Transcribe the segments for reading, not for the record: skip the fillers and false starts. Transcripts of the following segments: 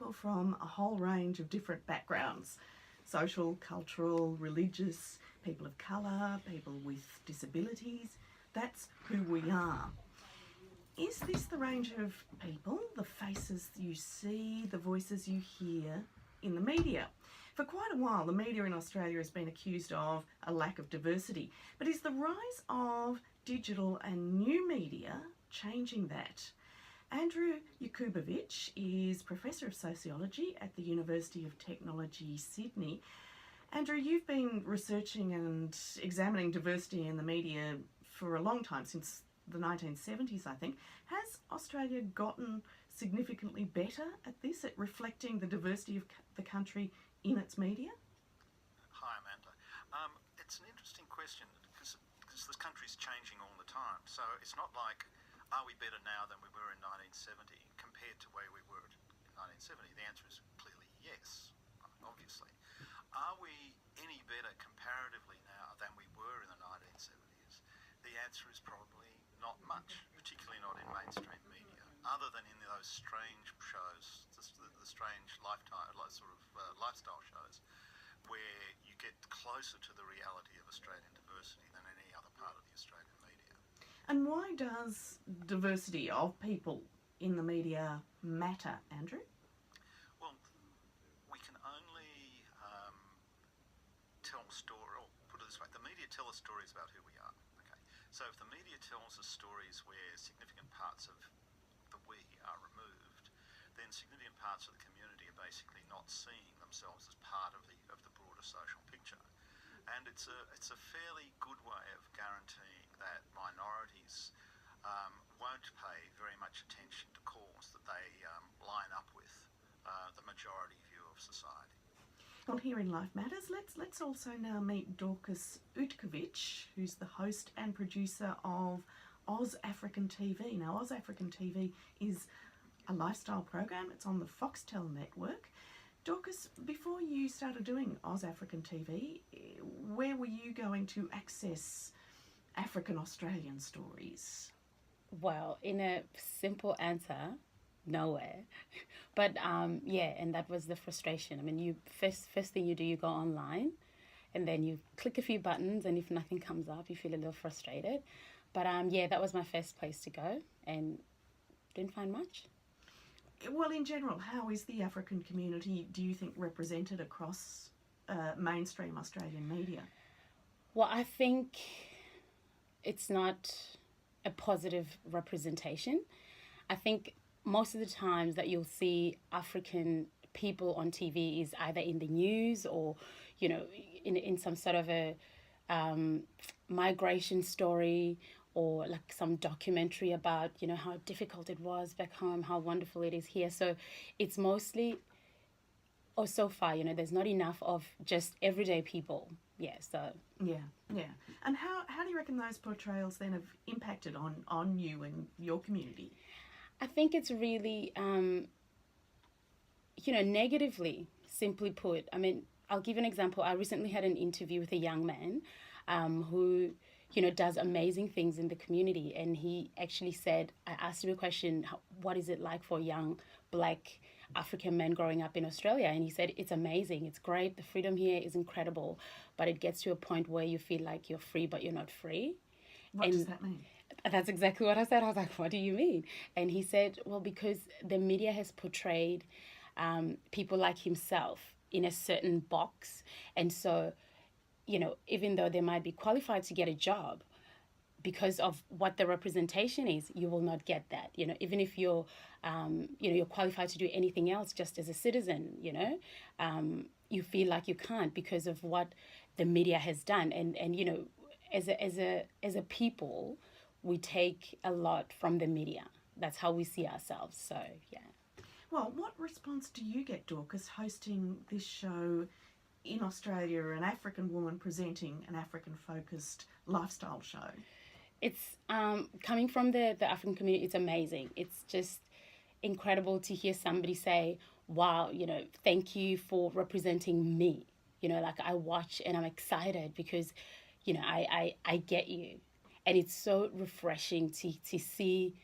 people from a whole range of different backgrounds, social, cultural, religious, people of colour, people with disabilities. That's who we are. Is this the range of people, the faces you see, the voices you hear in the media? For quite a while, the media in Australia has been accused of a lack of diversity. But is the rise of digital and new media changing that? Andrew Jakubowicz is Professor of Sociology at the University of Technology, Sydney. Andrew, you've been researching and examining diversity in the media for a long time, since the 1970s, I think. Has Australia gotten significantly better at this, at reflecting the diversity of the country in its media? Hi, Amanda. It's an interesting question because this country's changing all the time. So it's not like, are we better now than we were in 1970 compared to where we were in 1970? The answer is clearly yes, obviously. Are we any better comparatively now than we were in the 1970s? The answer is probably not much, particularly not in mainstream media, other than in those strange shows, the strange lifestyle shows, where you get closer to the reality of Australian diversity than any other part of the Australian media. And why does diversity of people in the media matter, Andrew? Well, we can only tell story, or put it this way, the media tell us stories about who we are. Okay, so if the media tells us stories where significant parts of the we are removed, then significant parts of the community are basically not seeing themselves as part of the broader social picture. And it's a fairly good way of guaranteeing that minorities won't pay very much attention to cause that they line up with the majority view of society. Well, here in Life Matters, let's also now meet Dorcas Utkovic, who's the host and producer of Oz African TV. Now, Oz African TV is a lifestyle program. It's on the Foxtel network. Dorcas, before you started doing Oz African TV, where were you going to access African Australian stories? Well, in a simple answer, nowhere. But yeah, and that was the frustration. I mean, you first thing you do, you go online, and then you click a few buttons, and if nothing comes up, you feel a little frustrated. But yeah, that was my first place to go, and didn't find much. Well, in general, how is the African community, do you think, represented across mainstream Australian media? Well, I think it's not a positive representation. I think most of the times that you'll see African people on TV is either in the news or, you know, in some sort of a migration story, or like some documentary about, you know, how difficult it was back home, how wonderful it is here. So it's mostly, or so far, you know, there's not enough of just everyday people. Yeah, so. Yeah. And how do you reckon those portrayals then have impacted on you and your community? I think it's really, negatively, simply put. I mean, I'll give an example. I recently had an interview with a young man who, does amazing things in the community. And he actually said, I asked him a question, what is it like for a young Black African man growing up in Australia? And he said, it's amazing, it's great, the freedom here is incredible, but it gets to a point where you feel like you're free, but you're not free. What does that mean? That's exactly what I said. I was like, what do you mean? And he said, well, because the media has portrayed people like himself in a certain box. And so, even though they might be qualified to get a job, because of what the representation is, you will not get that. Even if you're, you're qualified to do anything else just as a citizen, you feel like you can't because of what the media has done. And as a people, we take a lot from the media. That's how we see ourselves. So, yeah. Well, what response do you get, Dorcas, hosting this show in Australia, an African woman presenting an African-focused lifestyle show? It's coming from the African community, it's amazing. It's just incredible to hear somebody say, wow, thank you for representing me. Like I watch and I'm excited because, I get you. And it's so refreshing to see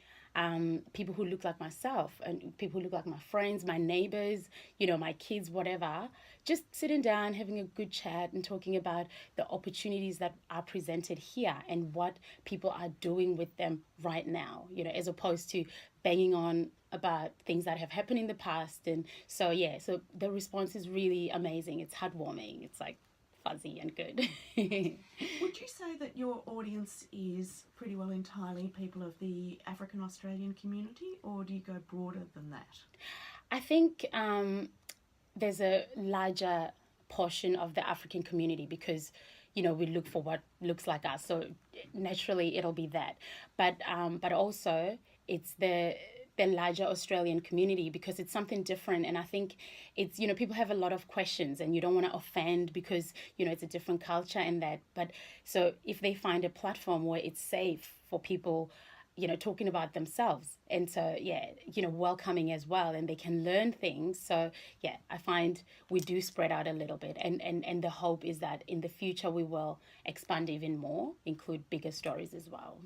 people who look like myself and people who look like my friends, my neighbors, you know, my kids, whatever, just sitting down, having a good chat and talking about the opportunities that are presented here and what people are doing with them right now, you know, as opposed to banging on about things that have happened in the past. And so, yeah, so the response is really amazing. It's heartwarming. It's like fuzzy and good. Would you say that your audience is pretty well entirely people of the African Australian community, or do you go broader than that? I think there's a larger portion of the African community because, you know, we look for what looks like us. So naturally it'll be that. But also it's the larger Australian community because it's something different. And I think it's, you know, people have a lot of questions and you don't want to offend because, you know, it's a different culture and that. But so if they find a platform where it's safe for people, you know, talking about themselves and so, yeah, you know, welcoming as well and they can learn things. So, yeah, I find we do spread out a little bit and the hope is that in the future we will expand even more, include bigger stories as well.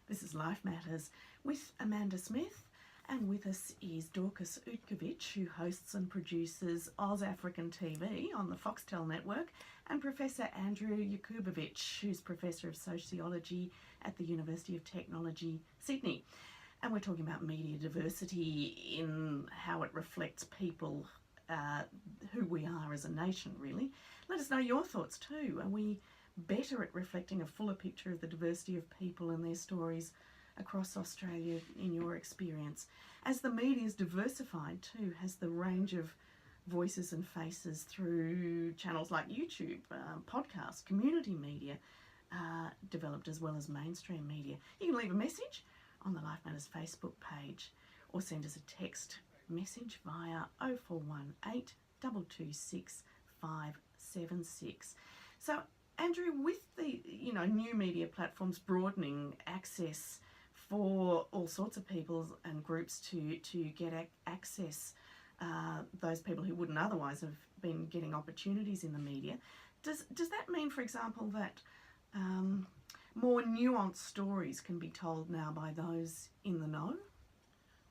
This is Life Matters with Amanda Smith. And with us is Dorcas Utkovic, who hosts and produces Oz African TV on the Foxtel network, and Professor Andrew Jakubowicz, who's Professor of Sociology at the University of Technology, Sydney. And we're talking about media diversity in how it reflects people, who we are as a nation, really. Let us know your thoughts too. Are we better at reflecting a fuller picture of the diversity of people and their stories across Australia in your experience? As the media's diversified too, has the range of voices and faces through channels like YouTube, podcasts, community media developed as well as mainstream media? You can leave a message on the Life Matters Facebook page or send us a text message via 0418 226 576. So Andrew, with the, you know, new media platforms broadening access for all sorts of people and groups to get access, those people who wouldn't otherwise have been getting opportunities in the media, does that mean, for example, that more nuanced stories can be told now by those in the know?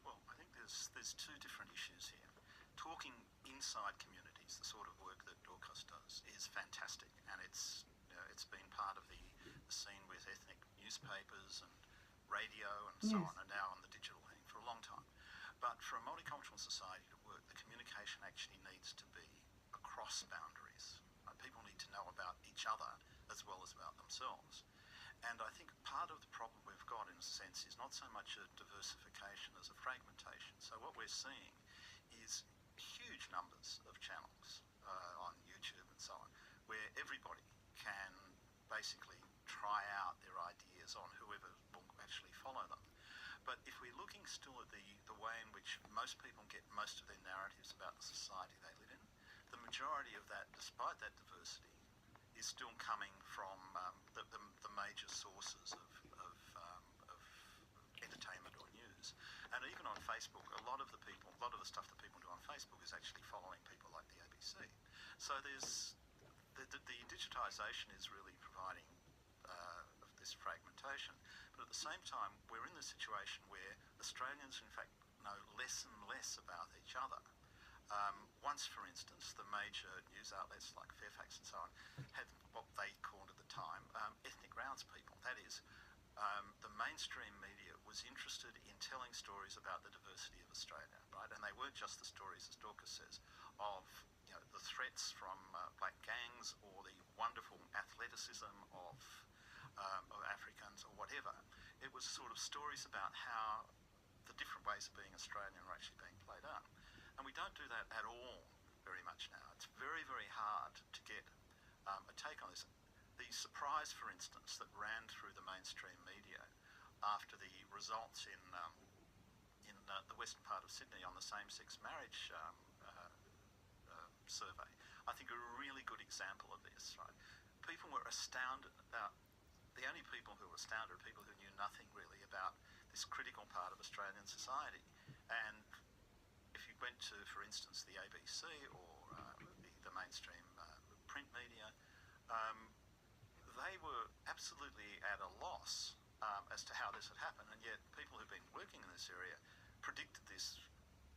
Well, I think there's two different issues here. Talking inside communities, the sort of work that Dorcas does, is fantastic, and it's been part of the scene with ethnic newspapers and radio and so on, and now on the digital thing for a long time. But for a multicultural society to work, the communication actually needs to be across boundaries. People need to know about each other as well as about themselves. And I think part of the problem we've got, in a sense, is not so much a diversification as a fragmentation. So what we're seeing is huge numbers of channels on YouTube and so on, where everybody can basically try out their ideas on whoever will actually follow them. But if we're looking still at the way in which most people get most of their narratives about the society they live in, the majority of that, despite that diversity, is still coming from the major sources of entertainment or news. And even on Facebook, a lot of the stuff that people do on Facebook is actually following people like the ABC. So there's the digitisation is really providing this fragmentation. But at the same time, we're in the situation where Australians, in fact, know less and less about each other. Once, for instance, the major news outlets like Fairfax and so on had what they called at the time ethnic groundspeople. That is, the mainstream media was interested in telling stories about the diversity of Australia, right? And they weren't just the stories, as Dorcas says, of, you know, the threats from black gangs or the wonderful athleticism of Africans or whatever. It was sort of stories about how the different ways of being Australian are actually being played out. And we don't do that at all very much now. It's very, very hard to get a take on this. The surprise, for instance, that ran through the mainstream media after the results in the western part of Sydney on the same-sex marriage survey, I think, are a really good example of this. Right? People were astounded about. The only people who were astounded are people who knew nothing really about this critical part of Australian society. And if you went to, for instance, the ABC or the mainstream print media, they were absolutely at a loss as to how this had happened, and yet people who've been working in this area predicted this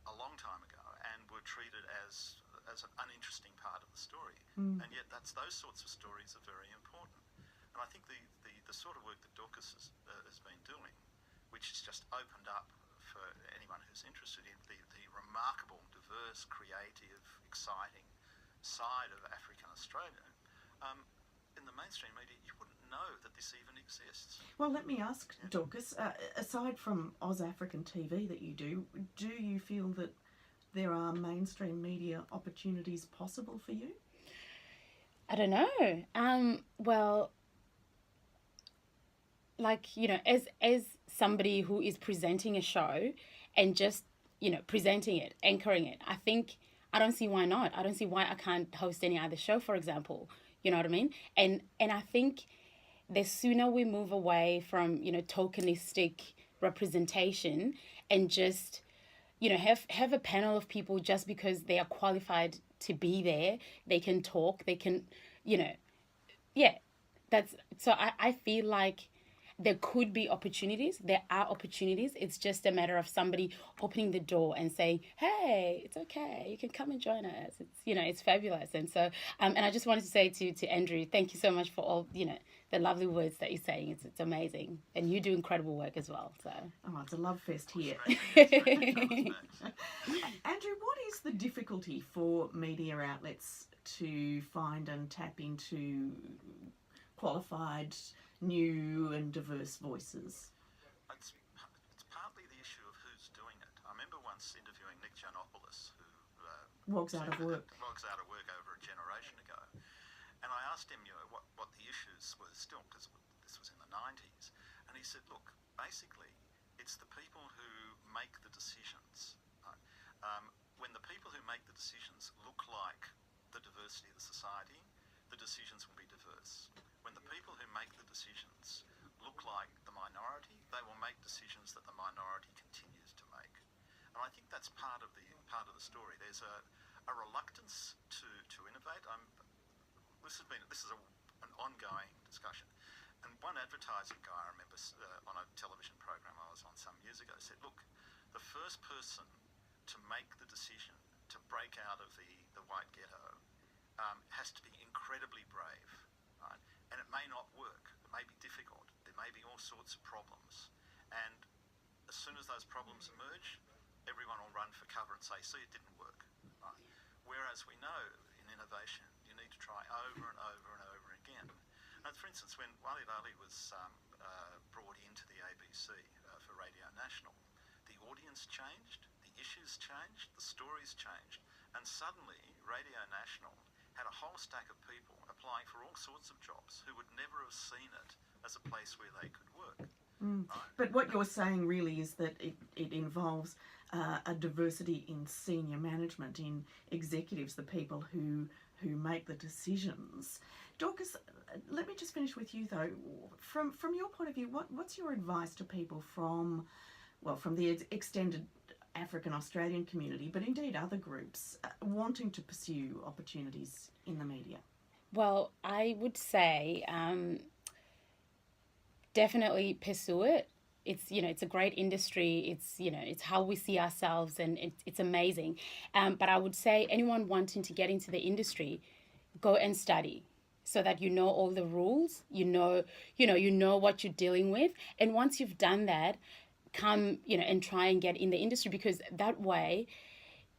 a long time ago and were treated as an uninteresting part of the story. And yet those sorts of stories are very important. And I think the sort of work that Dorcas has been doing, which has just opened up for anyone who's interested in the remarkable, diverse, creative, exciting side of African Australia, in the mainstream media, you wouldn't know that this even exists. Well, let me ask, Dorcas, aside from Oz African TV that you do you feel that there are mainstream media opportunities possible for you? I don't know. Well, like, you know, as somebody who is presenting a show and just, you know, presenting it, anchoring it, I don't see why not. I don't see why I can't host any other show, for example. You know what I mean? And I think the sooner we move away from, you know, tokenistic representation and just, you know, have a panel of people just because they are qualified to be there, they can talk, they can, you know, yeah, so I feel like there could be opportunities. There are opportunities. It's just a matter of somebody opening the door and saying, "Hey, it's okay. You can come and join us. It's, you know, it's fabulous." And so, and I just wanted to say to Andrew, thank you so much for all, you know, the lovely words that you're saying. It's amazing, and you do incredible work as well. So, it's a love fest here. Andrew, Andrew, what is the difficulty for media outlets to find and tap into qualified, new and diverse voices? it's partly the issue of who's doing it. I remember once interviewing Nick Giannopoulos, who Wogs out of work over a generation ago, and I asked him, you know, what the issues were still, because this was in the 90s, and he said, look, basically, it's the people who make the decisions. Right? When the people who make the decisions look like the diversity of the society, the decisions will be diverse. When the people who make the decisions look like the minority, they will make decisions that the minority continues to make. And I think that's part of the story. There's a reluctance to innovate. This is an ongoing discussion. And one advertising guy I remember on a television program I was on some years ago said, look, the first person to make the decision to break out of the white ghetto has to be incredibly brave. Right? And it may not work. It may be difficult. There may be all sorts of problems. And as soon as those problems emerge, everyone will run for cover and say, see, it didn't work. Right? Whereas we know in innovation, you need to try over and over and over again. And for instance, when Wali Bali was brought into the ABC for Radio National, the audience changed, the issues changed, the stories changed. And suddenly, Radio National had a whole stack of people applying for all sorts of jobs who would never have seen it as a place where they could work. Right? But what you're saying really is that it involves a diversity in senior management, in executives, the people who make the decisions. Dorcas, let me just finish with you though. From your point of view, what's your advice to people from the extended African Australian community, but indeed other groups wanting to pursue opportunities in the media? well, I would say definitely pursue it. It's, you know, it's a great industry. It's, you know, it's how we see ourselves, and it's amazing. But I would say anyone wanting to get into the industry, go and study, so that you know all the rules, you know what you're dealing with. And once you've done that, come, you know, and try and get in the industry, because that way,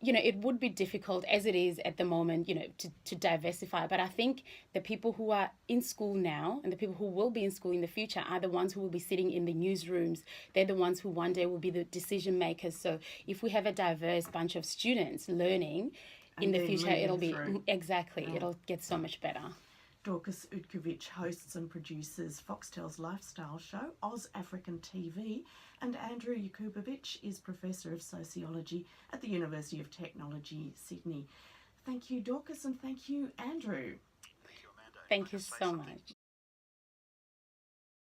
you know, it would be difficult as it is at the moment, you know, to diversify. But I think the people who are in school now and the people who will be in school in the future are the ones who will be sitting in the newsrooms. They're the ones who one day will be the decision makers. So if we have a diverse bunch of students learning in the future, it'll be it'll get so much better. Dorcas Utkovic hosts and produces Foxtel's lifestyle show, Oz African TV, and Andrew Jakubowicz is Professor of Sociology at the University of Technology, Sydney. Thank you, Dorcas, and thank you, Andrew. Thank you, Amanda. Thank you Say so something. much.